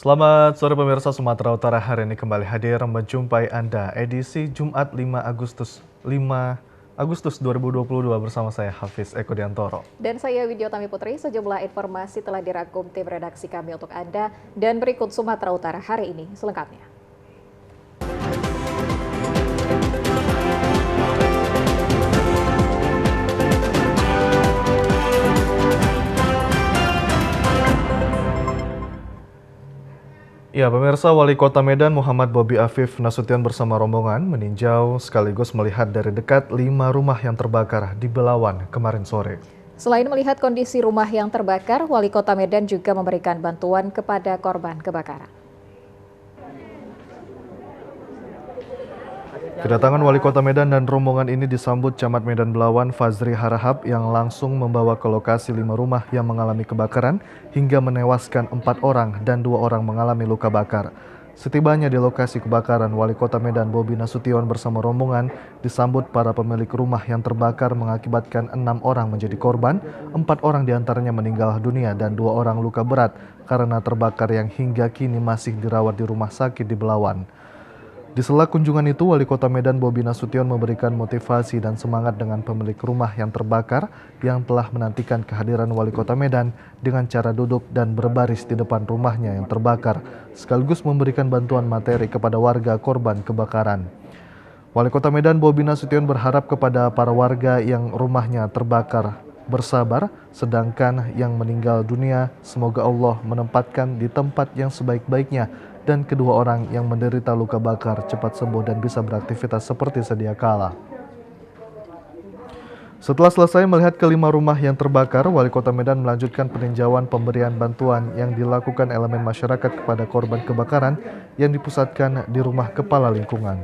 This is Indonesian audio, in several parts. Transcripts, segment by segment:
Selamat sore pemirsa Sumatera Utara, hari ini kembali hadir menjumpai Anda edisi Jumat 5 Agustus 2022 bersama saya Hafiz Eko Diantoro. Dan saya Widyo Tami Putri. Sejumlah informasi telah dirangkum tim redaksi kami untuk Anda dan berikut Sumatera Utara hari ini selengkapnya. Ya, pemirsa, Wali Kota Medan Muhammad Bobi Afif Nasution bersama rombongan meninjau sekaligus melihat dari dekat 5 rumah yang terbakar di Belawan kemarin sore. Selain melihat kondisi rumah yang terbakar, Wali Kota Medan juga memberikan bantuan kepada korban kebakaran. Kedatangan Wali Kota Medan dan rombongan ini disambut Camat Medan Belawan Fazri Harahap yang langsung membawa ke lokasi 5 rumah yang mengalami kebakaran hingga menewaskan 4 orang dan 2 orang mengalami luka bakar. Setibanya di lokasi kebakaran, Wali Kota Medan Bobi Nasution bersama rombongan disambut para pemilik rumah yang terbakar mengakibatkan 6 orang menjadi korban, 4 orang diantaranya meninggal dunia dan 2 orang luka berat karena terbakar yang hingga kini masih dirawat di rumah sakit di Belawan. Di sela kunjungan itu, Wali Kota Medan Bobi Nasution memberikan motivasi dan semangat dengan pemilik rumah yang terbakar yang telah menantikan kehadiran Wali Kota Medan dengan cara duduk dan berbaris di depan rumahnya yang terbakar, sekaligus memberikan bantuan materi kepada warga korban kebakaran. Wali Kota Medan Bobi Nasution berharap kepada para warga yang rumahnya terbakar bersabar, sedangkan yang meninggal dunia semoga Allah menempatkan di tempat yang sebaik-baiknya dan kedua orang yang menderita luka bakar cepat sembuh dan bisa beraktivitas seperti sedia kala. Setelah selesai melihat kelima rumah yang terbakar, Wali Kota Medan melanjutkan peninjauan pemberian bantuan yang dilakukan elemen masyarakat kepada korban kebakaran yang dipusatkan di rumah kepala lingkungan.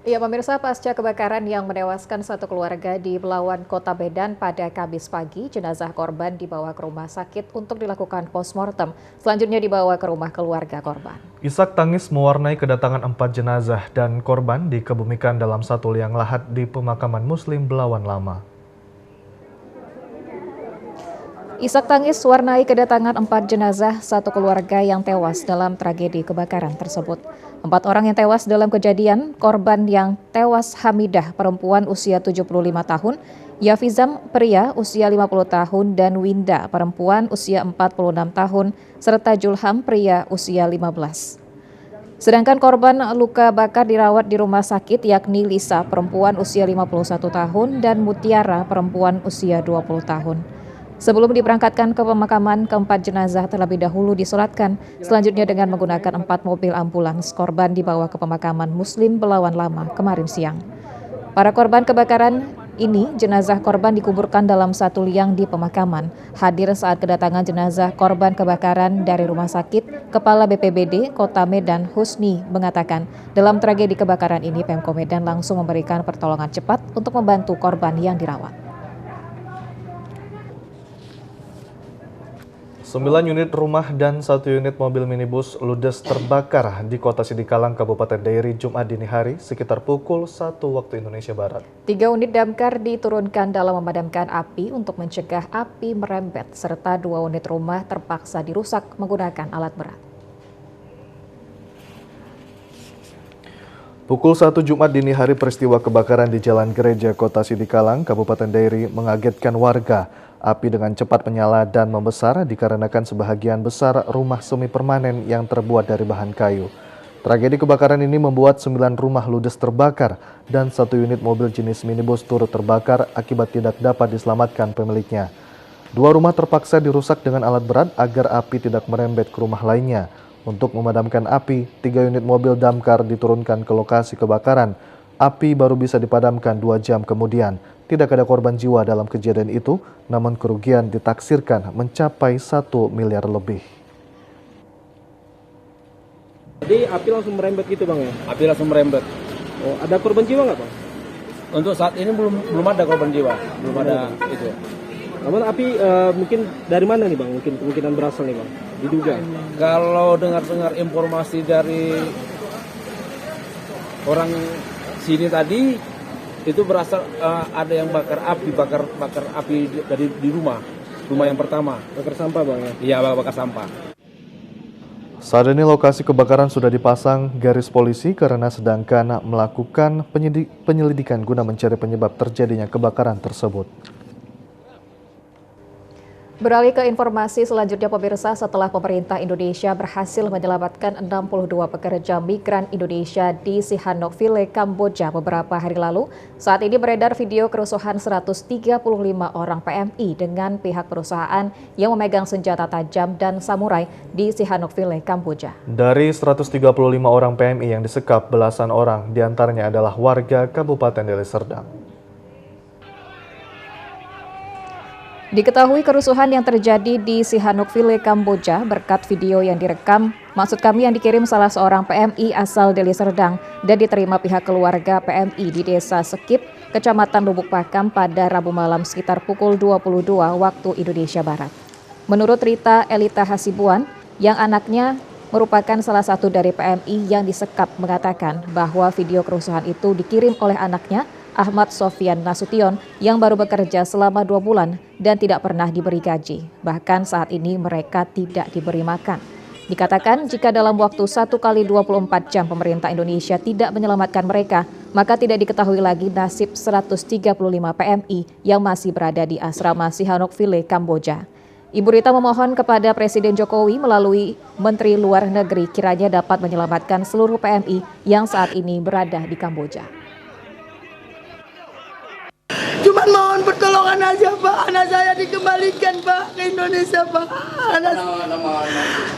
Ya, pemirsa, pasca kebakaran yang menewaskan satu keluarga di Belawan, Kota Medan pada Kamis pagi, jenazah korban dibawa ke rumah sakit untuk dilakukan postmortem. Selanjutnya dibawa ke rumah keluarga korban. Isak tangis mewarnai kedatangan 4 jenazah dan korban dikebumikan dalam satu liang lahat di pemakaman Muslim Belawan Lama. Isak tangis warnai kedatangan 4 jenazah satu keluarga yang tewas dalam tragedi kebakaran tersebut. 4 orang yang tewas dalam kejadian, korban yang tewas Hamidah perempuan usia 75 tahun, Yafizam pria usia 50 tahun dan Winda perempuan usia 46 tahun, serta Julham pria usia 15. Sedangkan korban luka bakar dirawat di rumah sakit yakni Lisa perempuan usia 51 tahun dan Mutiara perempuan usia 20 tahun. Sebelum diberangkatkan ke pemakaman, keempat jenazah terlebih dahulu disolatkan. Selanjutnya dengan menggunakan 4 mobil ambulans, korban dibawa ke pemakaman Muslim Belawan Lama kemarin siang. Para korban kebakaran ini, jenazah korban dikuburkan dalam satu liang di pemakaman. Hadir saat kedatangan jenazah korban kebakaran dari rumah sakit, Kepala BPBD Kota Medan Husni mengatakan, dalam tragedi kebakaran ini Pemko Medan langsung memberikan pertolongan cepat untuk membantu korban yang dirawat. 9 unit rumah dan 1 unit mobil minibus ludes terbakar di Kota Sidikalang, Kabupaten Dairi, Jumat dini hari sekitar pukul 1 waktu Indonesia Barat. 3 unit damkar diturunkan dalam memadamkan api untuk mencegah api merembet, serta 2 unit rumah terpaksa dirusak menggunakan alat berat. Pukul 1 Jumat dini hari peristiwa kebakaran di Jalan Gereja Kota Sidikalang, Kabupaten Dairi mengagetkan warga. Api dengan cepat menyala dan membesar dikarenakan sebahagian besar rumah semi permanen yang terbuat dari bahan kayu. Tragedi kebakaran ini membuat 9 rumah ludes terbakar dan 1 unit mobil jenis minibus turut terbakar akibat tidak dapat diselamatkan pemiliknya. 2 rumah terpaksa dirusak dengan alat berat agar api tidak merembet ke rumah lainnya. Untuk memadamkan api, 3 unit mobil damkar diturunkan ke lokasi kebakaran. Api baru bisa dipadamkan 2 jam kemudian. Tidak ada korban jiwa dalam kejadian itu, namun kerugian ditaksirkan mencapai 1 miliar lebih. Jadi api langsung merembet gitu Bang ya? Api langsung merembet. Oh, ada korban jiwa nggak Bang? Untuk saat ini belum ada korban jiwa, belum ada itu. Namun api mungkin dari mana nih Bang? Mungkin kemungkinan berasal nih Bang? Diduga. Kalau dengar informasi dari orang sini tadi, itu berasal ada yang bakar api dari di rumah rumah yang pertama. Bakar sampah bang ya. Iya, bakar sampah. Saat ini lokasi kebakaran sudah dipasang garis polisi karena sedangkan melakukan penyelidikan guna mencari penyebab terjadinya kebakaran tersebut. Beralih ke informasi selanjutnya pemirsa, setelah pemerintah Indonesia berhasil menyelamatkan 62 pekerja migran Indonesia di Sihanoukville, Kamboja beberapa hari lalu, saat ini beredar video kerusuhan 135 orang PMI dengan pihak perusahaan yang memegang senjata tajam dan samurai di Sihanoukville, Kamboja. Dari 135 orang PMI yang disekap, belasan orang diantaranya adalah warga Kabupaten Deli Serdang. Diketahui kerusuhan yang terjadi di Sihanoukville, Kamboja berkat video yang direkam, yang dikirim salah seorang PMI asal Deli Serdang dan diterima pihak keluarga PMI di Desa Sekip, Kecamatan Lubuk Pakam pada Rabu malam sekitar pukul 22 waktu Indonesia Barat. Menurut Rita Elita Hasibuan, yang anaknya merupakan salah satu dari PMI yang disekap, mengatakan bahwa video kerusuhan itu dikirim oleh anaknya, Ahmad Sofian Nasution, yang baru bekerja selama 2 bulan dan tidak pernah diberi gaji. Bahkan saat ini mereka tidak diberi makan. Dikatakan jika dalam waktu 1 kali 24 jam pemerintah Indonesia tidak menyelamatkan mereka, maka tidak diketahui lagi nasib 135 PMI yang masih berada di asrama Sihanoukville, Kamboja. Ibu Rita memohon kepada Presiden Jokowi melalui Menteri Luar Negeri kiranya dapat menyelamatkan seluruh PMI yang saat ini berada di Kamboja. Cuman mohon pertolongan aja Pak, anak saya dikembalikan Pak ke Indonesia Pak.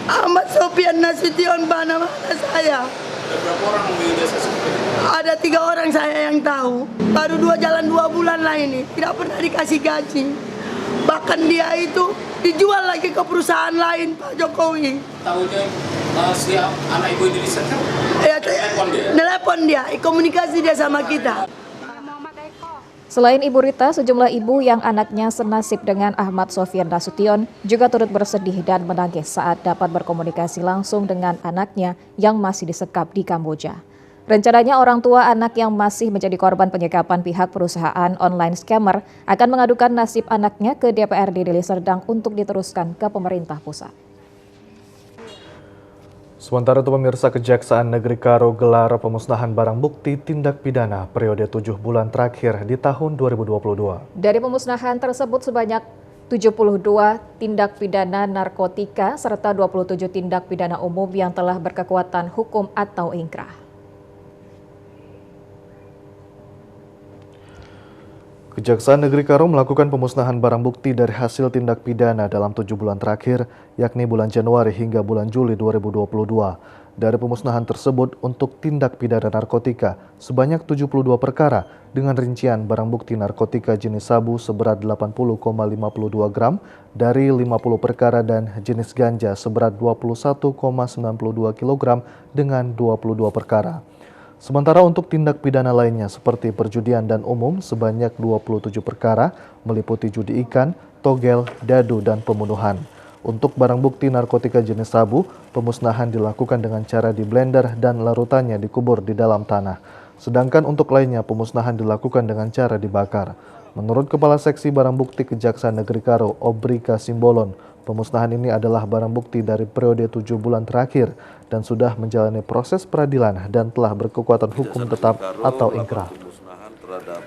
Ahmad Sofian Nasution Pak, nama anak saya. Berapa orang di desa Sekip? Ada 3 orang saya yang tahu. Baru 2 bulan lah ini, tidak pernah dikasih gaji. Bahkan dia itu dijual lagi ke perusahaan lain Pak Jokowi. Tahunya si anak ibu ini disekap? Ya, telepon dia, komunikasi dia sama kita. Selain Ibu Rita, sejumlah ibu yang anaknya senasib dengan Ahmad Sofian Nasution juga turut bersedih dan menangis saat dapat berkomunikasi langsung dengan anaknya yang masih disekap di Kamboja. Rencananya orang tua anak yang masih menjadi korban penyekapan pihak perusahaan online scammer akan mengadukan nasib anaknya ke DPRD Deli Serdang untuk diteruskan ke pemerintah pusat. Sementara itu pemirsa, Kejaksaan Negeri Karo gelar pemusnahan barang bukti tindak pidana periode 7 bulan terakhir di tahun 2022. Dari pemusnahan tersebut sebanyak 72 tindak pidana narkotika serta 27 tindak pidana umum yang telah berkekuatan hukum atau ingkrah. Kejaksaan Negeri Karo melakukan pemusnahan barang bukti dari hasil tindak pidana dalam 7 bulan terakhir, yakni bulan Januari hingga bulan Juli 2022. Dari pemusnahan tersebut untuk tindak pidana narkotika sebanyak 72 perkara dengan rincian barang bukti narkotika jenis sabu seberat 80,52 gram dari 50 perkara dan jenis ganja seberat 21,92 kg dengan 22 perkara. Sementara untuk tindak pidana lainnya seperti perjudian dan umum sebanyak 27 perkara meliputi judi ikan, togel, dadu, dan pembunuhan. Untuk barang bukti narkotika jenis sabu, pemusnahan dilakukan dengan cara di blender dan larutannya dikubur di dalam tanah. Sedangkan untuk lainnya pemusnahan dilakukan dengan cara dibakar. Menurut Kepala Seksi Barang Bukti Kejaksaan Negeri Karo, Obrika Simbolon, pemusnahan ini adalah barang bukti dari periode 7 bulan terakhir dan sudah menjalani proses peradilan dan telah berkekuatan hukum tetap atau ingkrah. Pemusnahan terhadap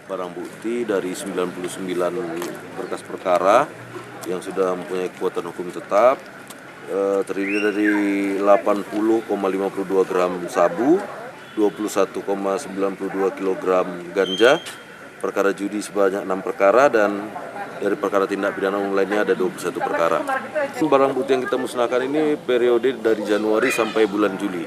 barang bukti dari 99 berkas perkara yang sudah mempunyai kekuatan hukum tetap, terdiri dari 80,52 gram sabu, 21,92 kg ganja, perkara judi sebanyak 6 perkara, dan dari perkara tindak pidana umum lainnya ada 21 perkara. Barang bukti yang kita musnahkan ini periode dari Januari sampai bulan Juli.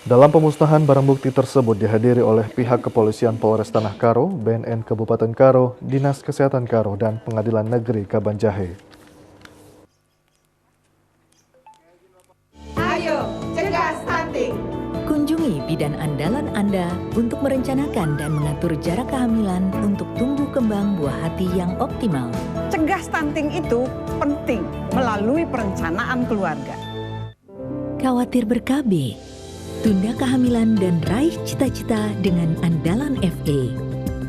Dalam pemusnahan barang bukti tersebut dihadiri oleh pihak Kepolisian Polres Tanah Karo, BNN Kabupaten Karo, Dinas Kesehatan Karo, dan Pengadilan Negeri Kabanjahe. Ayo, cegah stunting. Kunjungi bidan andalan Anda untuk merencanakan dan mengatur jarak kehamilan untuk tumbuh kembang buah hati yang optimal. Cegah stunting itu penting melalui perencanaan keluarga. Khawatir ber-KB? Tunda kehamilan dan raih cita-cita dengan Andalan FA.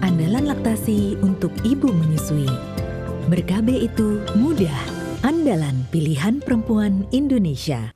Andalan laktasi untuk ibu menyusui. Ber-KB itu mudah, andalan pilihan perempuan Indonesia.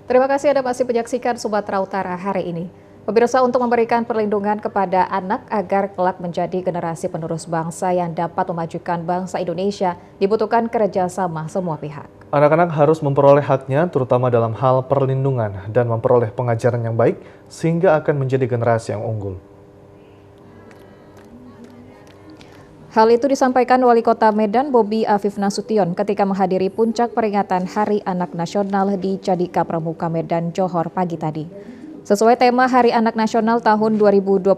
Terima kasih Anda masih menyaksikan Sumatera Utara hari ini. Pemirsa, untuk memberikan perlindungan kepada anak agar kelak menjadi generasi penerus bangsa yang dapat memajukan bangsa Indonesia, dibutuhkan kerjasama semua pihak. Anak-anak harus memperoleh haknya, terutama dalam hal perlindungan dan memperoleh pengajaran yang baik, sehingga akan menjadi generasi yang unggul. Hal itu disampaikan Wali Kota Medan Bobi Afif Nasution ketika menghadiri puncak peringatan Hari Anak Nasional di Candika Pramuka Medan, Johor pagi tadi. Sesuai tema Hari Anak Nasional tahun 2022,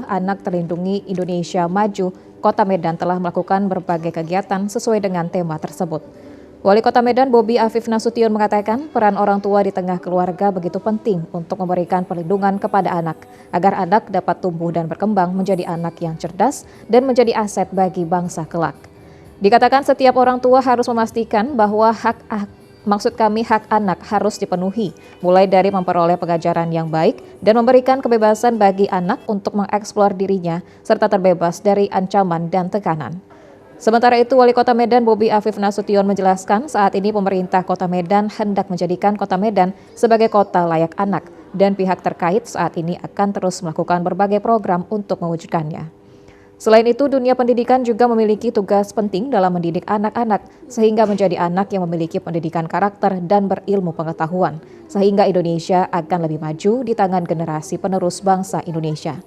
Anak Terlindungi Indonesia Maju, Kota Medan telah melakukan berbagai kegiatan sesuai dengan tema tersebut. Wali Kota Medan Bobi Afif Nasution mengatakan peran orang tua di tengah keluarga begitu penting untuk memberikan perlindungan kepada anak, agar anak dapat tumbuh dan berkembang menjadi anak yang cerdas dan menjadi aset bagi bangsa kelak. Dikatakan setiap orang tua harus memastikan bahwa hak anak harus dipenuhi, mulai dari memperoleh pengajaran yang baik dan memberikan kebebasan bagi anak untuk mengeksplor dirinya serta terbebas dari ancaman dan tekanan. Sementara itu, Wali Kota Medan Bobi Afif Nasution menjelaskan saat ini pemerintah Kota Medan hendak menjadikan Kota Medan sebagai kota layak anak dan pihak terkait saat ini akan terus melakukan berbagai program untuk mewujudkannya. Selain itu, dunia pendidikan juga memiliki tugas penting dalam mendidik anak-anak sehingga menjadi anak yang memiliki pendidikan karakter dan berilmu pengetahuan, sehingga Indonesia akan lebih maju di tangan generasi penerus bangsa Indonesia.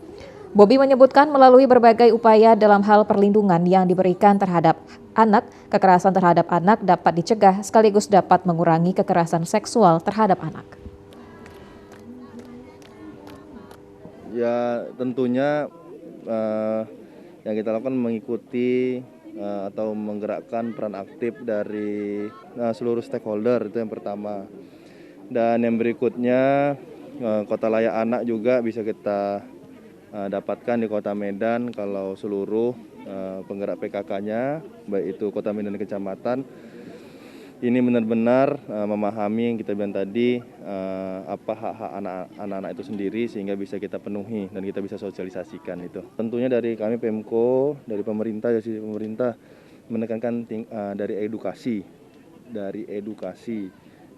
Bobi menyebutkan melalui berbagai upaya dalam hal perlindungan yang diberikan terhadap anak, kekerasan terhadap anak dapat dicegah sekaligus dapat mengurangi kekerasan seksual terhadap anak. Ya tentunya yang kita lakukan mengikuti atau menggerakkan peran aktif dari seluruh stakeholder, itu yang pertama. Dan yang berikutnya kota layak anak juga bisa kita dapatkan di Kota Medan kalau seluruh penggerak PKK-nya, baik itu Kota Medan dan Kecamatan, ini benar-benar memahami yang kita bilang tadi, apa hak-hak anak-anak itu sendiri sehingga bisa kita penuhi dan kita bisa sosialisasikan itu. Tentunya dari kami Pemko, dari pemerintah, menekankan dari edukasi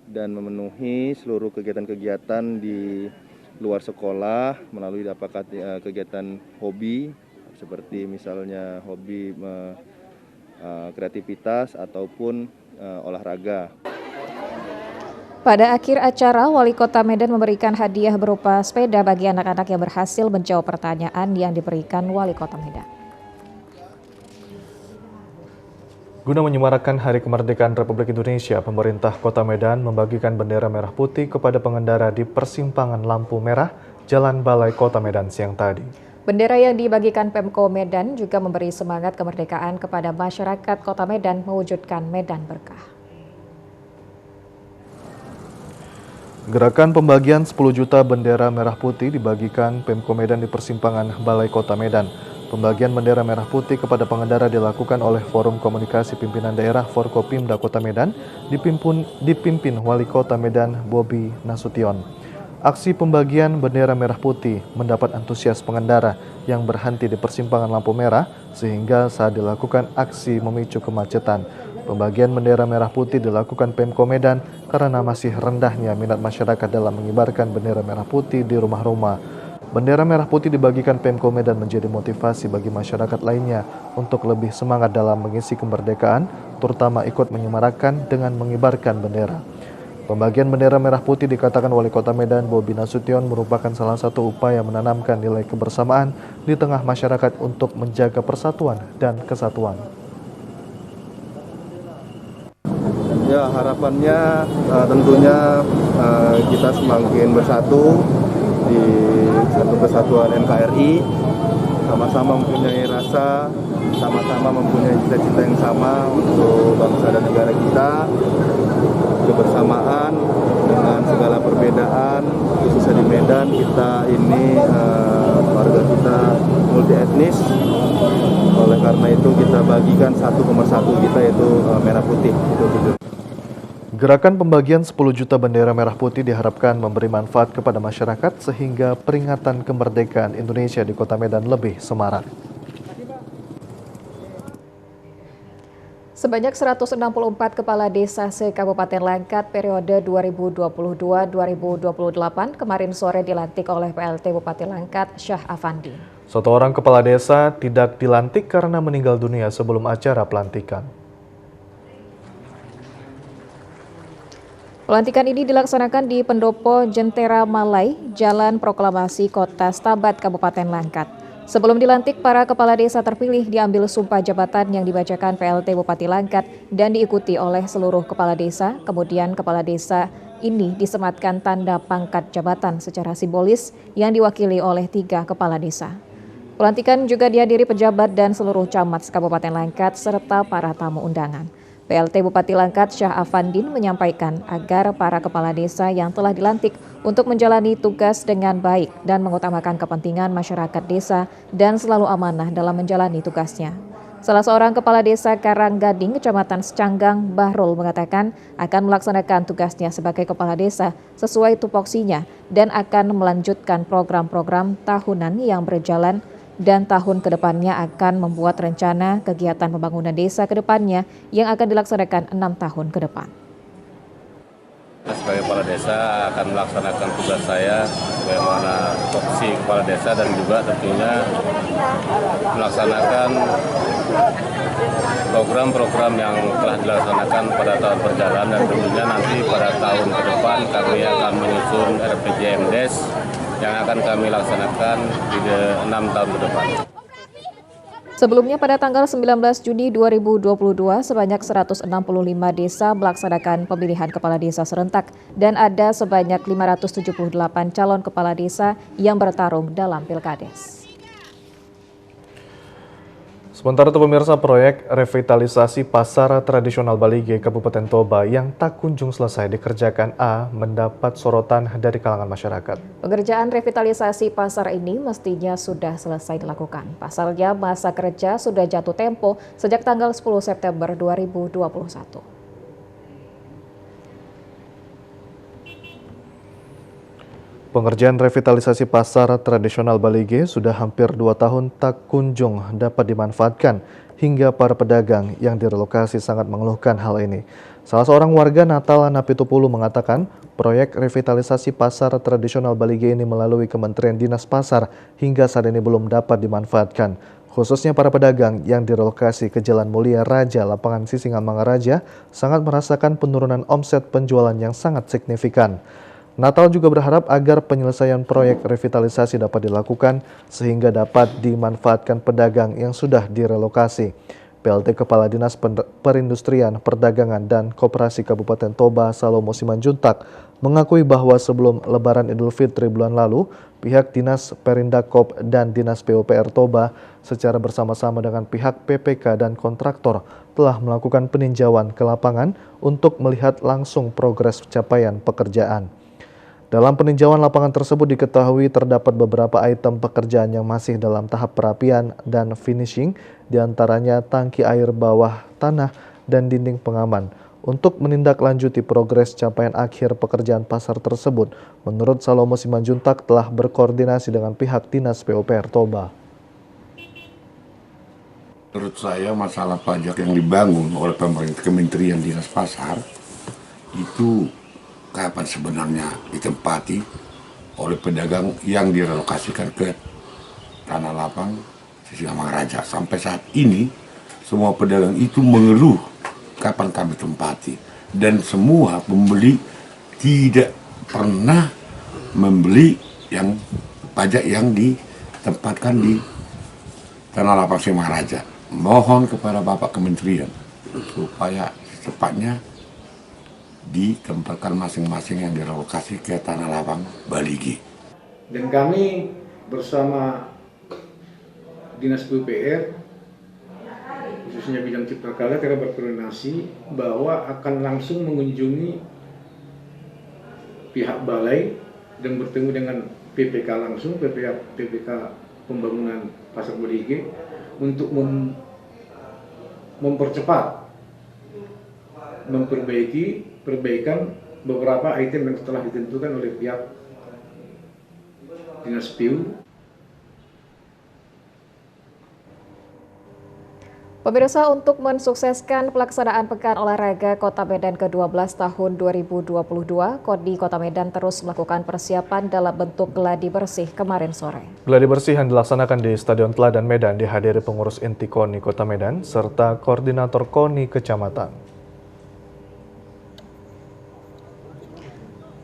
dan memenuhi seluruh kegiatan-kegiatan di luar sekolah melalui kegiatan hobi seperti misalnya hobi kreativitas ataupun olahraga. Pada akhir acara, Wali Kota Medan memberikan hadiah berupa sepeda bagi anak-anak yang berhasil menjawab pertanyaan yang diberikan Wali Kota Medan. Guna menyemarakan Hari Kemerdekaan Republik Indonesia, pemerintah Kota Medan membagikan bendera merah putih kepada pengendara di persimpangan lampu merah Jalan Balai Kota Medan siang tadi. Bendera yang dibagikan Pemko Medan juga memberi semangat kemerdekaan kepada masyarakat Kota Medan mewujudkan Medan Berkah. Gerakan pembagian 10 juta bendera merah putih dibagikan Pemko Medan di persimpangan Balai Kota Medan. Pembagian bendera merah putih kepada pengendara dilakukan oleh Forum Komunikasi Pimpinan Daerah Forkopimda Kota Medan dipimpin Wali Kota Medan Bobi Nasution. Aksi pembagian bendera merah putih mendapat antusias pengendara yang berhenti di persimpangan lampu merah sehingga saat dilakukan aksi memicu kemacetan. Pembagian bendera merah putih dilakukan Pemko Medan karena masih rendahnya minat masyarakat dalam mengibarkan bendera merah putih di rumah-rumah. Bendera merah putih dibagikan Pemko Medan menjadi motivasi bagi masyarakat lainnya untuk lebih semangat dalam mengisi kemerdekaan, terutama ikut menyemarakan dengan mengibarkan bendera. Pembagian bendera merah putih dikatakan Wali Kota Medan Bobi Nasution merupakan salah satu upaya menanamkan nilai kebersamaan di tengah masyarakat untuk menjaga persatuan dan kesatuan. Ya, harapannya tentunya kita semakin bersatu di satu kesatuan NKRI, sama-sama mempunyai rasa, sama-sama mempunyai cita-cita yang sama untuk bangsa dan negara kita, kebersamaan dengan segala perbedaan, khususnya di Medan kita ini warga kita multi etnis, oleh karena itu kita bagikan satu pemersatu kita yaitu merah putih. Gerakan pembagian 10 juta bendera merah putih diharapkan memberi manfaat kepada masyarakat sehingga peringatan kemerdekaan Indonesia di Kota Medan lebih semarak. Sebanyak 164 kepala desa se-Kabupaten Langkat periode 2022-2028 kemarin sore dilantik oleh PLT Bupati Langkat, Syah Afandi. Satu orang kepala desa tidak dilantik karena meninggal dunia sebelum acara pelantikan. Pelantikan ini dilaksanakan di Pendopo Jentera Malai, Jalan Proklamasi Kota Stabat, Kabupaten Langkat. Sebelum dilantik, para kepala desa terpilih diambil sumpah jabatan yang dibacakan PLT Bupati Langkat dan diikuti oleh seluruh kepala desa. Kemudian kepala desa ini disematkan tanda pangkat jabatan secara simbolis yang diwakili oleh 3 kepala desa. Pelantikan juga dihadiri pejabat dan seluruh camat Kabupaten Langkat serta para tamu undangan. PLT Bupati Langkat Syah Afandin menyampaikan agar para kepala desa yang telah dilantik untuk menjalani tugas dengan baik dan mengutamakan kepentingan masyarakat desa dan selalu amanah dalam menjalani tugasnya. Salah seorang kepala desa Karanggading, Kecamatan Secanggang, Bahrul mengatakan akan melaksanakan tugasnya sebagai kepala desa sesuai tupoksinya dan akan melanjutkan program-program tahunan yang berjalan dan tahun kedepannya akan membuat rencana kegiatan pembangunan desa kedepannya yang akan dilaksanakan 6 tahun ke depan. Sebagai kepala desa akan melaksanakan tugas saya sebagaimana tupoksi kepala desa dan juga tentunya melaksanakan program-program yang telah dilaksanakan pada tahun berjalan dan tentunya nanti pada tahun ke depan kami akan menyusun RPJMDes yang akan kami laksanakan di 6 tahun ke depan. Sebelumnya pada tanggal 19 Juni 2022, sebanyak 165 desa melaksanakan pemilihan kepala desa serentak dan ada sebanyak 578 calon kepala desa yang bertarung dalam Pilkades. Sementara itu pemirsa, proyek revitalisasi pasar tradisional Balige Kabupaten Toba yang tak kunjung selesai dikerjakan mendapat sorotan dari kalangan masyarakat. Pengerjaan revitalisasi pasar ini mestinya sudah selesai dilakukan. Pasalnya masa kerja sudah jatuh tempo sejak tanggal 10 September 2021. Pengerjaan revitalisasi pasar tradisional Balige sudah hampir 2 tahun tak kunjung dapat dimanfaatkan hingga para pedagang yang direlokasi sangat mengeluhkan hal ini. Salah seorang warga Natal Napitupulu mengatakan proyek revitalisasi pasar tradisional Balige ini melalui Kementerian Dinas Pasar hingga saat ini belum dapat dimanfaatkan. Khususnya para pedagang yang direlokasi ke Jalan Mulia Raja, Lapangan Sisingamangaraja sangat merasakan penurunan omset penjualan yang sangat signifikan. Natal juga berharap agar penyelesaian proyek revitalisasi dapat dilakukan sehingga dapat dimanfaatkan pedagang yang sudah direlokasi. PLT Kepala Dinas Perindustrian, Perdagangan, dan Koperasi Kabupaten Toba, Salomo Simanjuntak, mengakui bahwa sebelum Lebaran Idul Fitri bulan lalu, pihak Dinas Perindakop dan Dinas PUPR Toba secara bersama-sama dengan pihak PPK dan kontraktor telah melakukan peninjauan ke lapangan untuk melihat langsung progres capaian pekerjaan. Dalam peninjauan lapangan tersebut diketahui terdapat beberapa item pekerjaan yang masih dalam tahap perapian dan finishing, diantaranya tangki air bawah tanah dan dinding pengaman. Untuk menindaklanjuti progres capaian akhir pekerjaan pasar tersebut, menurut Salomo Simanjuntak telah berkoordinasi dengan pihak Dinas PUPR Toba. Menurut saya masalah pajak yang dibangun oleh pemerintah Kementerian Dinas Pasar itu kapan sebenarnya ditempati oleh pedagang yang direlokasikan ke Tanah Lapang Sisingamangaraja. Sampai saat ini semua pedagang itu mengeluh kapan kami tempati, dan semua pembeli tidak pernah membeli yang pajak yang ditempatkan di Tanah Lapang Sisingamangaraja. Mohon kepada Bapak Kementerian supaya secepatnya ditempatkan masing-masing yang direlokasi ke Tanah Lapang Balige. Dan kami bersama Dinas PUPR, khususnya bidang Cipta Karya, telah berkoordinasi bahwa akan langsung mengunjungi pihak balai dan bertemu dengan PPK langsung, PPK Pembangunan Pasar Balige untuk mempercepat, memperbaiki perbaikan beberapa item yang telah ditentukan oleh pihak Dinas PU. Pemirsa, untuk mensukseskan pelaksanaan Pekan Olahraga Kota Medan ke-12 tahun 2022, Kodim Kota Medan terus melakukan persiapan dalam bentuk gladi bersih kemarin sore. Gladi bersih yang dilaksanakan di Stadion Teladan Medan dihadiri pengurus inti KONI Kota Medan serta koordinator KONI Kecamatan.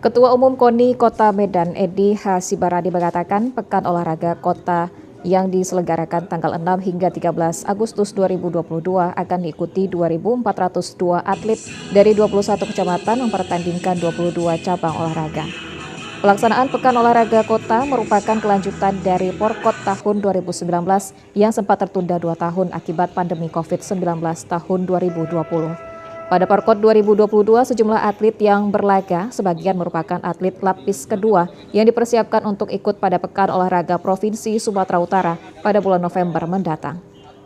Ketua Umum KONI Kota Medan, Edi Hasibaradi mengatakan Pekan Olahraga Kota yang diselenggarakan tanggal 6 hingga 13 Agustus 2022 akan diikuti 2.402 atlet dari 21 kecamatan mempertandingkan 22 cabang olahraga. Pelaksanaan Pekan Olahraga Kota merupakan kelanjutan dari Porkot tahun 2019 yang sempat tertunda 2 tahun akibat pandemi COVID-19 tahun 2020. Pada Porkot 2022, sejumlah atlet yang berlaga, sebagian merupakan atlet lapis kedua yang dipersiapkan untuk ikut pada Pekan Olahraga Provinsi Sumatera Utara pada bulan November mendatang.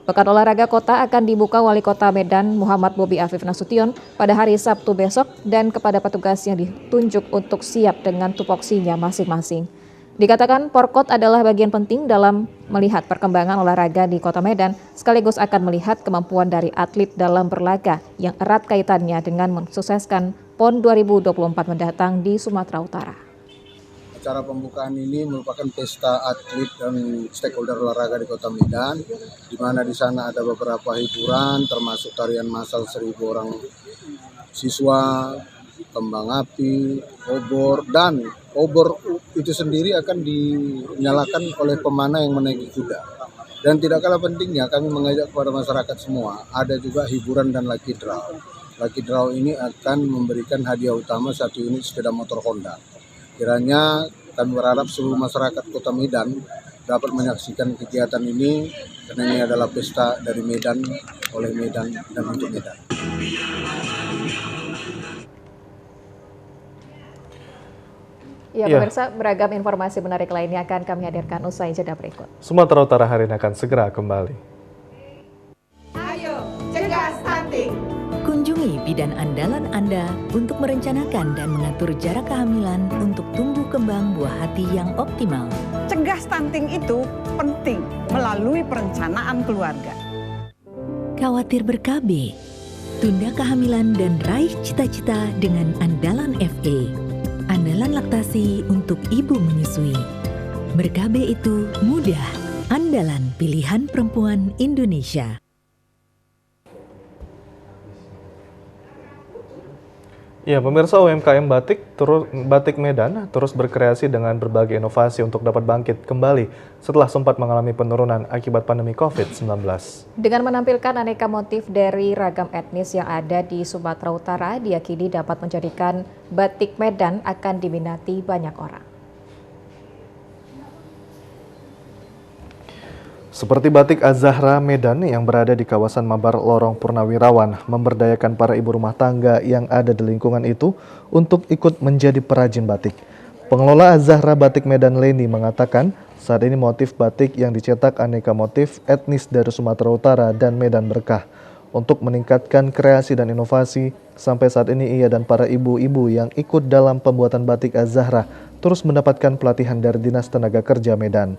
Pekan Olahraga Kota akan dibuka Wali Kota Medan Muhammad Bobi Afif Nasution pada hari Sabtu besok dan kepada petugas yang ditunjuk untuk siap dengan tupoksinya masing-masing. Dikatakan Porkot adalah bagian penting dalam melihat perkembangan olahraga di Kota Medan, sekaligus akan melihat kemampuan dari atlet dalam berlaga yang erat kaitannya dengan mensukseskan PON 2024 mendatang di Sumatera Utara. Acara pembukaan ini merupakan pesta atlet dan stakeholder olahraga di Kota Medan, di mana di sana ada beberapa hiburan, termasuk tarian massal 1.000 orang siswa, kembang api, obor, dan obor itu sendiri akan dinyalakan oleh pemanah yang menaiki kuda. Dan tidak kalah pentingnya kami mengajak kepada masyarakat semua, ada juga hiburan dan lucky draw. Lucky draw ini akan memberikan hadiah utama 1 unit sepeda motor Honda. Kiranya kami berharap seluruh masyarakat Kota Medan dapat menyaksikan kegiatan ini, karena ini adalah pesta dari Medan, oleh Medan, dan untuk Medan. Ya, pemirsa, beragam informasi menarik lainnya akan kami hadirkan usai jeda berikut. Sumatera Utara hari ini akan segera kembali. Ayo, cegah stunting. Kunjungi bidan andalan Anda untuk merencanakan dan mengatur jarak kehamilan untuk tumbuh kembang buah hati yang optimal. Cegah stunting itu penting melalui perencanaan keluarga. Khawatir ber-KB, tunda kehamilan dan raih cita-cita dengan Andalan FA. Andalan laktasi untuk ibu menyusui. Ber-KB itu mudah. Andalan pilihan perempuan Indonesia. Ya, pemirsa, UMKM Batik Medan terus berkreasi dengan berbagai inovasi untuk dapat bangkit kembali setelah sempat mengalami penurunan akibat pandemi COVID-19. Dengan menampilkan aneka motif dari ragam etnis yang ada di Sumatera Utara, diyakini dapat menjadikan Batik Medan akan diminati banyak orang. Seperti Batik Az-Zahra Medan yang berada di kawasan Mabar Lorong Purnawirawan, memberdayakan para ibu rumah tangga yang ada di lingkungan itu untuk ikut menjadi perajin batik. Pengelola Az-Zahra Batik Medan Leni mengatakan saat ini motif batik yang dicetak aneka motif etnis dari Sumatera Utara dan Medan Berkah. Untuk meningkatkan kreasi dan inovasi, sampai saat ini ia dan para ibu-ibu yang ikut dalam pembuatan batik Az-Zahra terus mendapatkan pelatihan dari Dinas Tenaga Kerja Medan.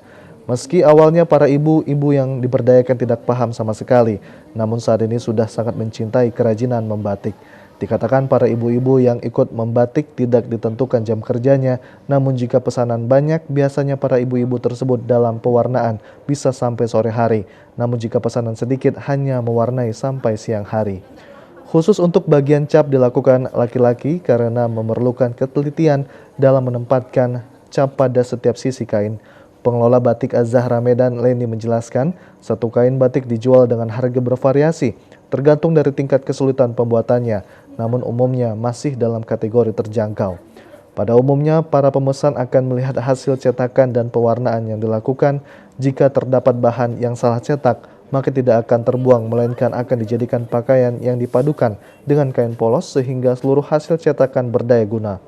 Meski awalnya para ibu-ibu yang diberdayakan tidak paham sama sekali, namun saat ini sudah sangat mencintai kerajinan membatik. Dikatakan para ibu-ibu yang ikut membatik tidak ditentukan jam kerjanya, namun jika pesanan banyak, biasanya para ibu-ibu tersebut dalam pewarnaan bisa sampai sore hari. Namun jika pesanan sedikit, hanya mewarnai sampai siang hari. Khusus untuk bagian cap dilakukan laki-laki karena memerlukan ketelitian dalam menempatkan cap pada setiap sisi kain. Pengelola Batik Az-Zahra Medan Leni menjelaskan, satu kain batik dijual dengan harga bervariasi, tergantung dari tingkat kesulitan pembuatannya, namun umumnya masih dalam kategori terjangkau. Pada umumnya, para pemesan akan melihat hasil cetakan dan pewarnaan yang dilakukan. Jika terdapat bahan yang salah cetak, maka tidak akan terbuang, melainkan akan dijadikan pakaian yang dipadukan dengan kain polos sehingga seluruh hasil cetakan berdaya guna.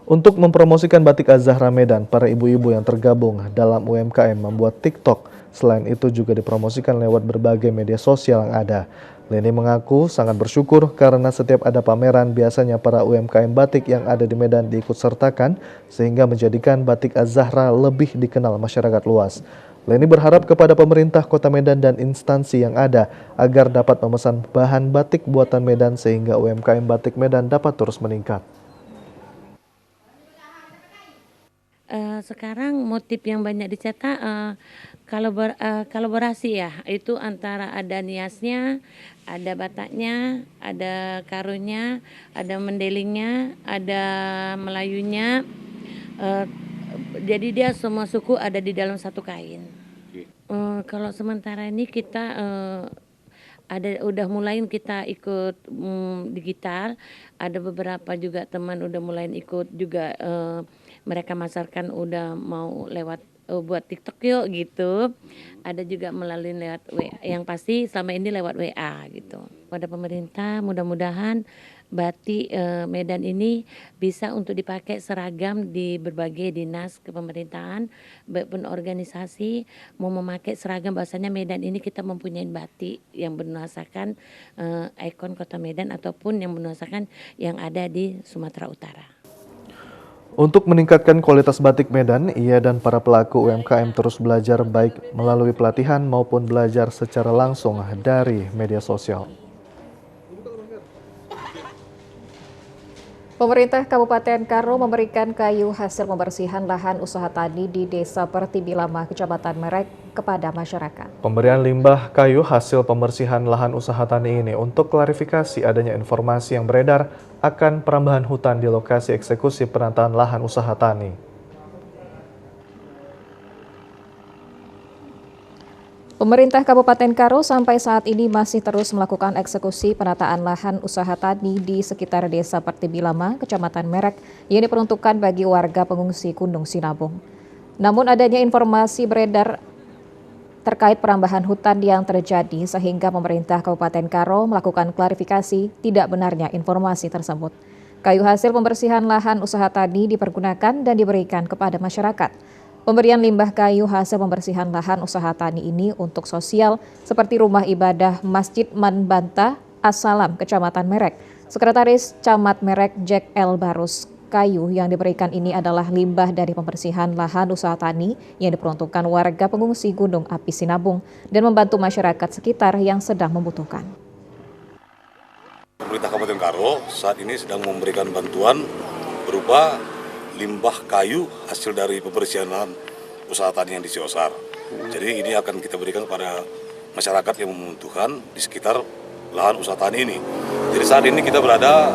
Untuk mempromosikan Batik Az-Zahra Medan, para ibu-ibu yang tergabung dalam UMKM membuat TikTok. Selain itu juga dipromosikan lewat berbagai media sosial yang ada. Leni mengaku sangat bersyukur karena setiap ada pameran biasanya para UMKM batik yang ada di Medan diikut sertakan sehingga menjadikan batik Az-Zahra lebih dikenal masyarakat luas. Leni berharap kepada pemerintah Kota Medan dan instansi yang ada agar dapat memesan bahan batik buatan Medan sehingga UMKM batik Medan dapat terus meningkat. Sekarang motif yang banyak dicetak kolaborasi ya, itu antara ada niasnya, ada bataknya, ada karunya, ada mendelingnya, ada melayunya. Jadi dia semua suku ada di dalam satu kain. Kalau sementara ini kita udah mulai kita ikut digital, ada beberapa juga teman udah mulai ikut juga, mereka masarkan udah mau lewat buat TikTok yuk gitu. Ada juga melalui lewat WA, yang pasti selama ini lewat WA gitu. Pada pemerintah mudah-mudahan batik Medan ini bisa untuk dipakai seragam di berbagai dinas kepemerintahan, baik pun organisasi mau memakai seragam, bahasanya Medan ini kita mempunyai batik yang bernuansakan ikon Kota Medan ataupun yang bernuansakan yang ada di Sumatera Utara. Untuk meningkatkan kualitas batik Medan, ia dan para pelaku UMKM terus belajar baik melalui pelatihan maupun belajar secara langsung dari media sosial. Pemerintah Kabupaten Karo memberikan kayu hasil pembersihan lahan usaha tani di Desa Pertiwi Lama, Kecamatan Merek kepada masyarakat. Pemberian limbah kayu hasil pembersihan lahan usaha tani ini untuk klarifikasi adanya informasi yang beredar akan perambahan hutan di lokasi eksekusi penataan lahan usaha tani. Pemerintah Kabupaten Karo sampai saat ini masih terus melakukan eksekusi penataan lahan usaha tani di sekitar Desa Pertiwi Lama, Kecamatan Merek yang diperuntukkan bagi warga pengungsi Gunung Sinabung. Namun adanya informasi beredar terkait perambahan hutan yang terjadi sehingga pemerintah Kabupaten Karo melakukan klarifikasi tidak benarnya informasi tersebut. Kayu hasil pembersihan lahan usaha tani dipergunakan dan diberikan kepada masyarakat. Pemberian limbah kayu hasil pembersihan lahan usaha tani ini untuk sosial seperti rumah ibadah Masjid Manbanta As-Salam Kecamatan Merek. Sekretaris Camat Merek Jack L. Barus, kayu yang diberikan ini adalah limbah dari pembersihan lahan usaha tani yang diperuntukkan warga pengungsi Gunung Api Sinabung dan membantu masyarakat sekitar yang sedang membutuhkan. Pemerintah Kabupaten Karo saat ini sedang memberikan bantuan berupa limbah kayu hasil dari pembersihan lahan usaha tani yang di Siosar. Jadi ini akan kita berikan kepada masyarakat yang membutuhkan di sekitar lahan usaha tani ini. Jadi saat ini kita berada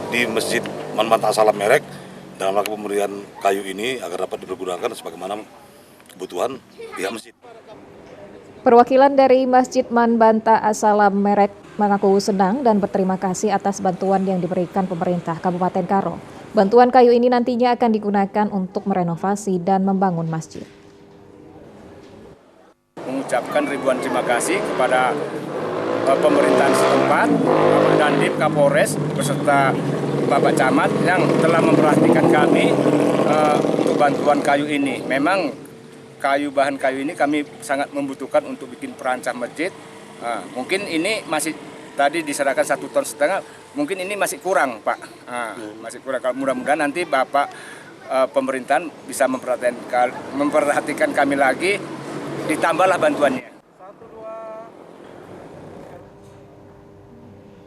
di Masjid Manbanta As-Salam Merek dalam rangka pemberian kayu ini agar dapat dipergunakan sebagaimana kebutuhan pihak masjid. Perwakilan dari Masjid Manbanta As-Salam Merek mengaku senang dan berterima kasih atas bantuan yang diberikan pemerintah Kabupaten Karo. Bantuan kayu ini nantinya akan digunakan untuk merenovasi dan membangun masjid. Mengucapkan ribuan terima kasih kepada pemerintahan setempat, Bapak Dandim, Kapolres, beserta Bapak Camat yang telah memperhatikan kami untuk bantuan kayu ini. Memang bahan kayu ini kami sangat membutuhkan untuk bikin perancah masjid. Mungkin ini masih tadi diserahkan 1,5 ton, mungkin ini masih kurang, Pak. Masih kurang. Kalau mudah-mudahan nanti Bapak pemerintahan bisa memperhatikan kami lagi, ditambahlah bantuannya.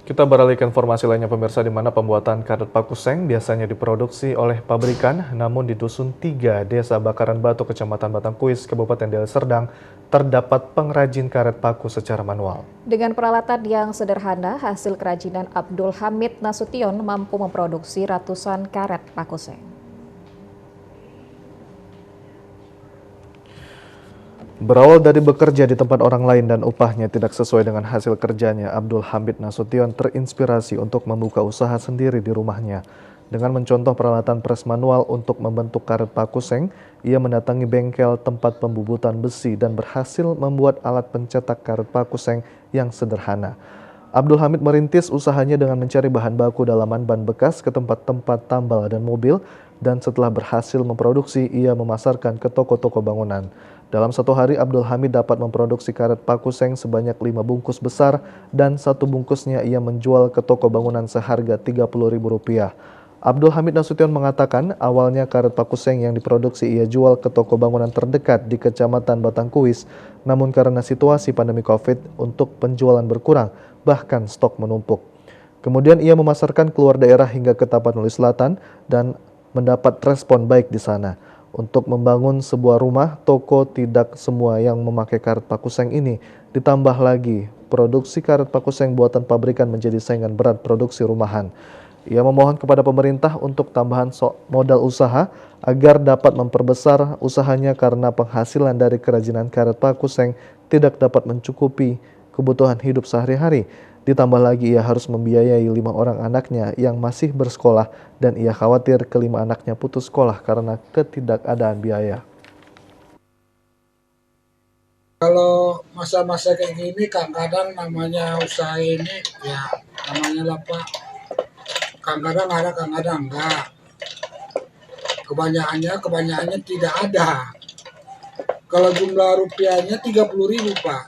Kita beralih ke informasi lainnya pemirsa, di mana pembuatan karet pakuseng biasanya diproduksi oleh pabrikan, namun di Dusun 3, Desa Bakaran Batu, Kecamatan Batangkuis, Kabupaten Deli Serdang, terdapat pengrajin karet paku secara manual. Dengan peralatan yang sederhana, hasil kerajinan Abdul Hamid Nasution mampu memproduksi ratusan karet pakuseng. Berawal dari bekerja di tempat orang lain dan upahnya tidak sesuai dengan hasil kerjanya, Abdul Hamid Nasution terinspirasi untuk membuka usaha sendiri di rumahnya. Dengan mencontoh peralatan pres manual untuk membentuk karet pakuseng, ia mendatangi bengkel tempat pembubutan besi dan berhasil membuat alat pencetak karet pakuseng yang sederhana. Abdul Hamid merintis usahanya dengan mencari bahan baku dalaman ban bekas ke tempat-tempat tambal dan mobil dan setelah berhasil memproduksi, ia memasarkan ke toko-toko bangunan. Dalam satu hari, Abdul Hamid dapat memproduksi karet paku seng sebanyak 5 bungkus besar dan 1 bungkusnya ia menjual ke toko bangunan seharga Rp30.000. Abdul Hamid Nasution mengatakan awalnya karet paku seng yang diproduksi ia jual ke toko bangunan terdekat di Kecamatan Batangkuis, namun karena situasi pandemi COVID untuk penjualan berkurang, bahkan stok menumpuk. Kemudian ia memasarkan keluar daerah hingga ke Tapanuli Selatan dan mendapat respon baik di sana. Untuk membangun sebuah rumah, toko tidak semua yang memakai karet paku seng ini. Ditambah lagi, produksi karet paku seng buatan pabrikan menjadi saingan berat produksi rumahan. Ia memohon kepada pemerintah untuk tambahan modal usaha agar dapat memperbesar usahanya karena penghasilan dari kerajinan karet paku seng tidak dapat mencukupi kebutuhan hidup sehari-hari. Ditambah lagi ia harus membiayai 5 orang anaknya yang masih bersekolah dan ia khawatir kelima anaknya putus sekolah karena ketidakadaan biaya. Kalau masa-masa kayak gini kadang-kadang namanya usaha ini ya namanya lah Pak. Kadang-kadang ada, kadang-kadang enggak. Kebanyakannya tidak ada. Kalau jumlah rupiahnya 30.000 Pak.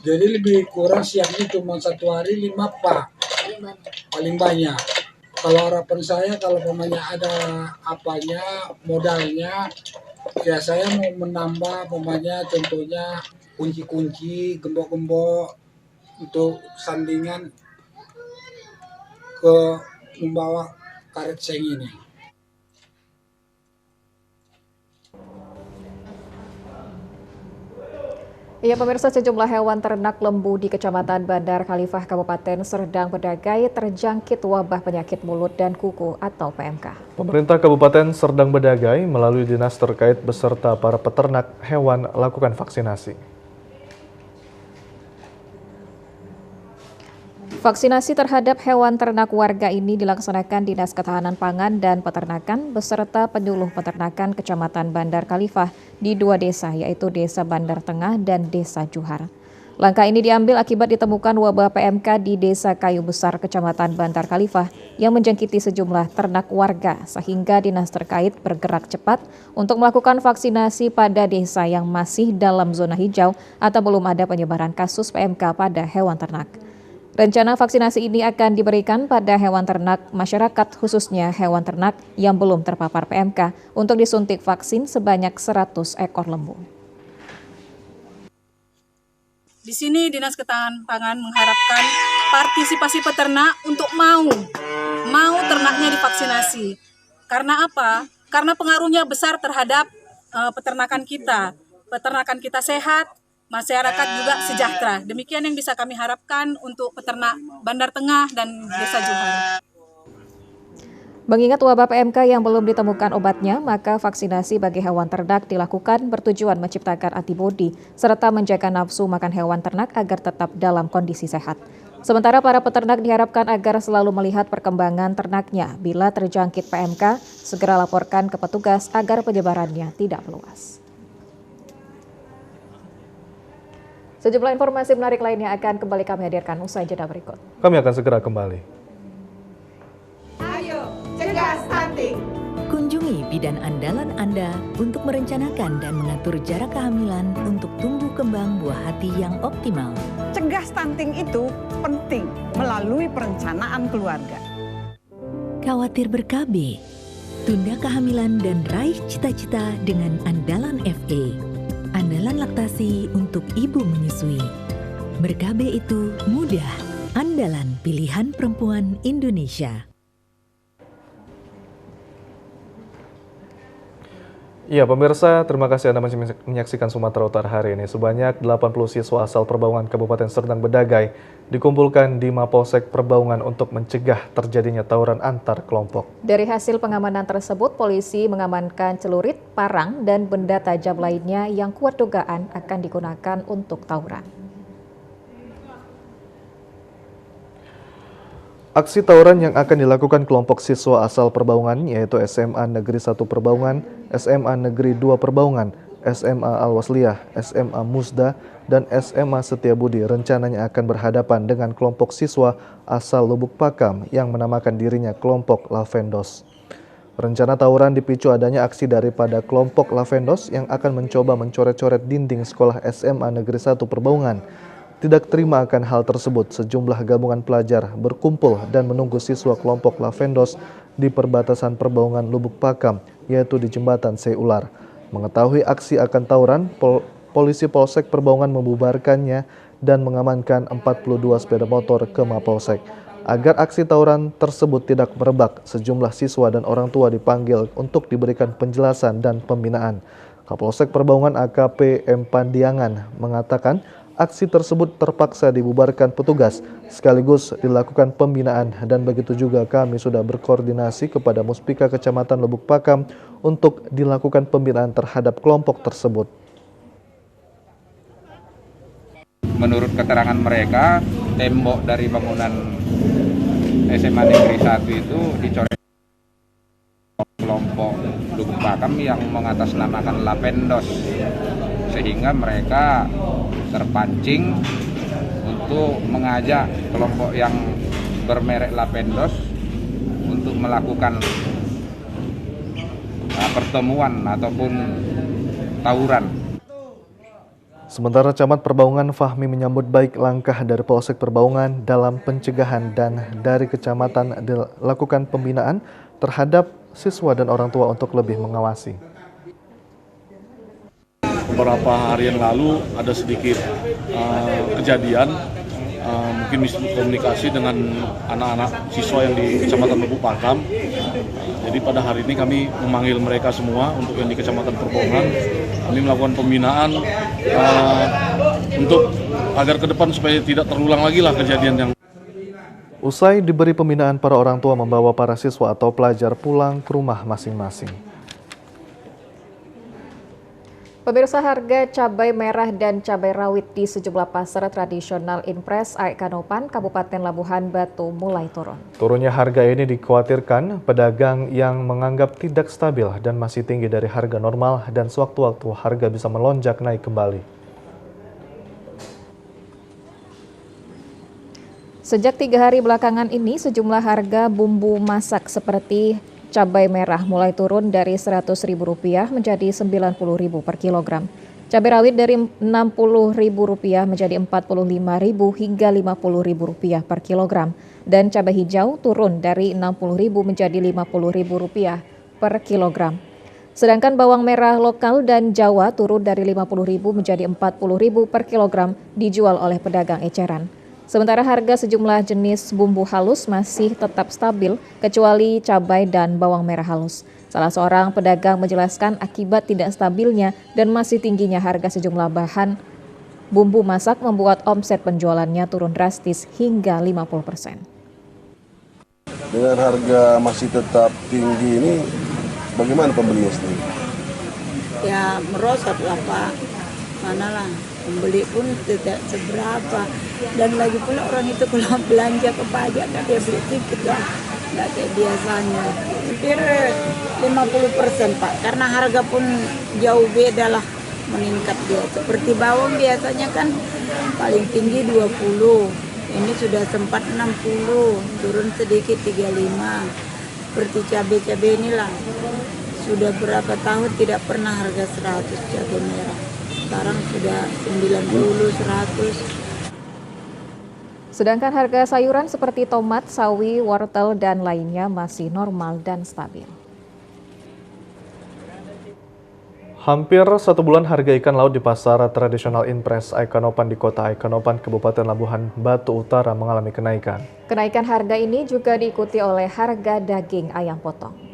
Jadi lebih kurang siapnya cuma 1 hari 5 Pak. Paling banyak. Kalau harapan saya kalau pemainnya ada apanya, modalnya, ya saya mau menambah pemainnya contohnya kunci-kunci, gembok-gembok untuk sandingan ke membawa karet seng ini. Ya, pemirsa, sejumlah hewan ternak lembu di Kecamatan Bandar Khalifah, Kabupaten Serdang Bedagai terjangkit wabah penyakit mulut dan kuku atau PMK. Pemerintah Kabupaten Serdang Bedagai melalui dinas terkait beserta para peternak hewan lakukan vaksinasi. Vaksinasi terhadap hewan ternak warga ini dilaksanakan Dinas Ketahanan Pangan dan Peternakan beserta penyuluh peternakan Kecamatan Bandar Khalifah di 2 desa, yaitu Desa Bandar Tengah dan Desa Juhar. Langkah ini diambil akibat ditemukan wabah PMK di Desa Kayu Besar, Kecamatan Bandar Khalifah yang menjangkiti sejumlah ternak warga, sehingga dinas terkait bergerak cepat untuk melakukan vaksinasi pada desa yang masih dalam zona hijau atau belum ada penyebaran kasus PMK pada hewan ternak. Rencana vaksinasi ini akan diberikan pada hewan ternak masyarakat, khususnya hewan ternak yang belum terpapar PMK, untuk disuntik vaksin sebanyak 100 ekor lembu. Di sini Dinas Ketahanan Pangan mengharapkan partisipasi peternak untuk mau ternaknya divaksinasi. Karena apa? Karena pengaruhnya besar terhadap peternakan kita. Peternakan kita sehat, masyarakat juga sejahtera. Demikian yang bisa kami harapkan untuk peternak Bandar Tengah dan Desa Juhar. Mengingat wabah PMK yang belum ditemukan obatnya, maka vaksinasi bagi hewan ternak dilakukan bertujuan menciptakan antibodi serta menjaga nafsu makan hewan ternak agar tetap dalam kondisi sehat. Sementara para peternak diharapkan agar selalu melihat perkembangan ternaknya. Bila terjangkit PMK, segera laporkan ke petugas agar penyebarannya tidak meluas. Sejumlah informasi menarik lainnya akan kembali kami hadirkan usai jeda berikut. Kami akan segera kembali. Ayo, cegah stunting. Kunjungi bidan andalan Anda untuk merencanakan dan mengatur jarak kehamilan untuk tumbuh kembang buah hati yang optimal. Cegah stunting itu penting melalui perencanaan keluarga. Khawatir ber-KB? Tunda kehamilan dan raih cita-cita dengan Andalan FA. Andalan laktasi untuk ibu menyusui. Ber-KB itu mudah. Andalan pilihan perempuan Indonesia. Iya pemirsa, terima kasih Anda masih menyaksikan Sumatera Utara hari ini. Sebanyak 80 siswa asal Perbaungan Kabupaten Serdang Bedagai dikumpulkan di Mapolsek Perbaungan untuk mencegah terjadinya tawuran antar kelompok. Dari hasil pengamanan tersebut, polisi mengamankan celurit, parang, dan benda tajam lainnya yang kuat dugaan akan digunakan untuk tawuran. Aksi tawuran yang akan dilakukan kelompok siswa asal Perbaungan yaitu SMA Negeri 1 Perbaungan, SMA Negeri 2 Perbaungan, SMA Al-Wasliyah, SMA Musda, dan SMA Setiabudi rencananya akan berhadapan dengan kelompok siswa asal Lubuk Pakam yang menamakan dirinya kelompok Lavendos. Rencana tawuran dipicu adanya aksi daripada kelompok Lavendos yang akan mencoba mencoret-coret dinding sekolah SMA Negeri 1 Perbaungan. Tidak terima akan hal tersebut, sejumlah gabungan pelajar berkumpul dan menunggu siswa kelompok Lavendos di perbatasan Perbaungan Lubuk Pakam, yaitu di Jembatan Seular. Mengetahui aksi akan tawuran, polisi Polsek Perbaungan membubarkannya dan mengamankan 42 sepeda motor ke Mapolsek. Agar aksi tawuran tersebut tidak merebak, sejumlah siswa dan orang tua dipanggil untuk diberikan penjelasan dan pembinaan. Kapolsek Perbaungan AKP M. Pandiangan mengatakan aksi tersebut terpaksa dibubarkan petugas, sekaligus dilakukan pembinaan, dan begitu juga kami sudah berkoordinasi kepada Muspika Kecamatan Lubuk Pakam untuk dilakukan pembinaan terhadap kelompok tersebut. Menurut keterangan mereka, tembok dari bangunan SMA Negeri 1 itu dicoret kelompok Lubuk Pakam yang mengatasnamakan Lavendos, sehingga mereka terpancing untuk mengajak kelompok yang bermerek Lavendos untuk melakukan pertemuan ataupun tawuran. Sementara Camat Perbaungan Fahmi menyambut baik langkah dari Polsek Perbaungan dalam pencegahan dan dari kecamatan dilakukan pembinaan terhadap siswa dan orang tua untuk lebih mengawasi. Beberapa hari yang lalu ada sedikit kejadian, mungkin miskomunikasi dengan anak-anak siswa yang di Kecamatan Lubuk Pakam. Jadi pada hari ini kami memanggil mereka semua untuk yang di Kecamatan Perbaungan. Kami melakukan pembinaan untuk agar ke depan supaya tidak terulang lagi lah kejadian yang. Usai diberi pembinaan, para orang tua membawa para siswa atau pelajar pulang ke rumah masing-masing. Pemirsa, harga cabai merah dan cabai rawit di sejumlah pasar tradisional Impres Aikanopan, Kabupaten Labuhan Batu mulai turun. Turunnya harga ini dikhawatirkan pedagang yang menganggap tidak stabil dan masih tinggi dari harga normal, dan sewaktu-waktu harga bisa melonjak naik kembali. Sejak 3 hari belakangan ini, sejumlah harga bumbu masak seperti cabai merah mulai turun dari Rp100.000 menjadi Rp90.000 per kilogram. Cabai rawit dari Rp60.000 menjadi Rp45.000 hingga Rp50.000 per kilogram. Dan cabai hijau turun dari Rp60.000 menjadi Rp50.000 per kilogram. Sedangkan bawang merah lokal dan Jawa turun dari Rp50.000 menjadi Rp40.000 per kilogram dijual oleh pedagang eceran. Sementara harga sejumlah jenis bumbu halus masih tetap stabil, kecuali cabai dan bawang merah halus. Salah seorang pedagang menjelaskan akibat tidak stabilnya dan masih tingginya harga sejumlah bahan bumbu masak membuat omset penjualannya turun drastis hingga 50%. Dengan harga masih tetap tinggi ini, bagaimana pembelinya sendiri? Ya merosot lah Pak, manalah. Pembeli pun tidak seberapa, dan lagi pula orang itu kalau belanja ke pajak kan dia beli sedikit lah, nggak kayak biasanya. Hampir 50% Pak, karena harga pun jauh beda lah meningkat dia. Seperti bawang biasanya kan paling tinggi 20, ini sudah sempat 60, turun sedikit 35. Seperti cabai-cabai inilah, sudah berapa tahun tidak pernah harga 100 cabai merah. Sekarang sudah 90, 100. Sedangkan harga sayuran seperti tomat, sawi, wortel, dan lainnya masih normal dan stabil. Hampir 1 bulan harga ikan laut di pasar tradisional Impres Aikanopan di Kota Aikanopan, Kabupaten Labuhan Batu Utara mengalami kenaikan. Kenaikan harga ini juga diikuti oleh harga daging ayam potong.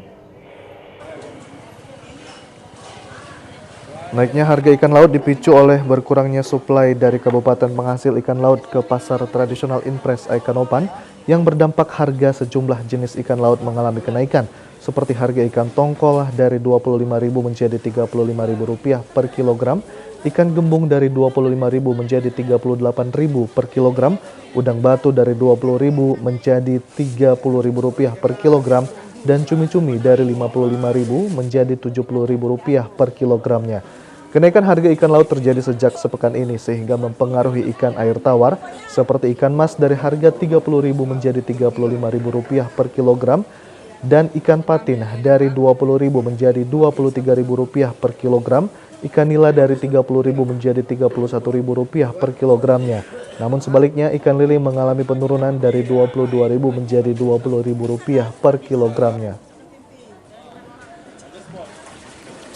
Naiknya harga ikan laut dipicu oleh berkurangnya suplai dari kabupaten penghasil ikan laut ke pasar tradisional Impres Aikanopan yang berdampak harga sejumlah jenis ikan laut mengalami kenaikan, seperti harga ikan tongkol dari Rp25.000 menjadi Rp35.000 per kilogram, ikan gembung dari Rp25.000 menjadi Rp38.000 per kilogram, udang batu dari Rp20.000 menjadi Rp30.000 per kilogram, dan cumi-cumi dari Rp55.000 menjadi Rp70.000 per kilogramnya. Kenaikan harga ikan laut terjadi sejak sepekan ini sehingga mempengaruhi ikan air tawar seperti ikan mas dari harga Rp30.000 menjadi Rp35.000 per kilogram, dan ikan patin dari Rp20.000 menjadi Rp23.000 per kilogram, ikan nila dari Rp30.000 menjadi Rp31.000 per kilogramnya. Namun sebaliknya ikan lili mengalami penurunan dari Rp22.000 menjadi Rp20.000 per kilogramnya.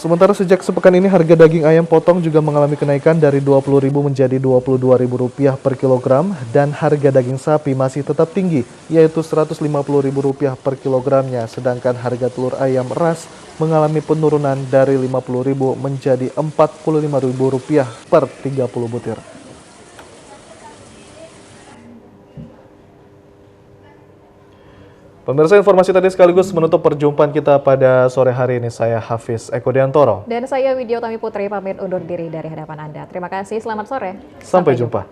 Sementara sejak sepekan ini harga daging ayam potong juga mengalami kenaikan dari Rp20.000 menjadi Rp22.000 per kilogram dan harga daging sapi masih tetap tinggi yaitu Rp150.000 per kilogramnya, sedangkan harga telur ayam ras mengalami penurunan dari Rp50.000 menjadi Rp45.000 per 30 butir. Pemirsa, informasi tadi sekaligus menutup perjumpaan kita pada sore hari ini. Saya Hafiz Eko Diantoro. Dan saya Widyotami Putri pamit undur diri dari hadapan Anda. Terima kasih, selamat sore. Sampai jumpa.